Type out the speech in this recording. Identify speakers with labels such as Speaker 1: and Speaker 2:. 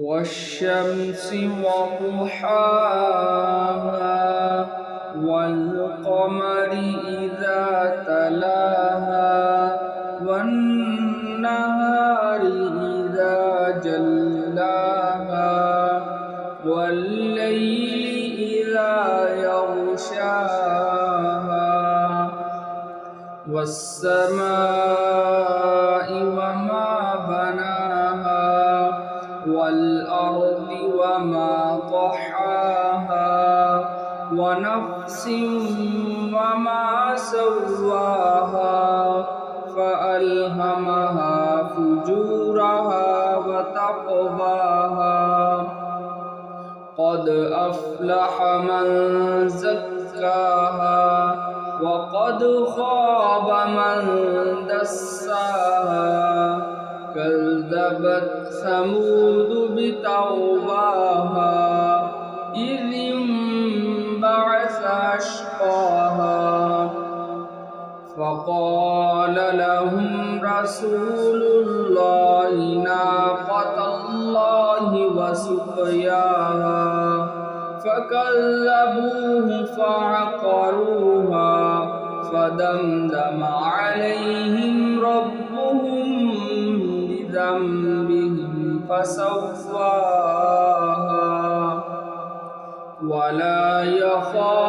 Speaker 1: والشمس وضحاها والقمر إذا تلاها والنهار إذا جلاها والليل إذا يغشاها والسماء وما بناها والأرض وما طحاها ونفس وما سواها فألهمها فجورها وتقواها قد أفلح من زكاها وقد خاب من دساها كذبت ثمود بطغواها إذ انبعث أشقاها فقال لهم رسول الله ناقة الله وسقياها فكذبوه فعقروها فدمدم عليهم ربهم بذنبهم فسواها ولا يخاف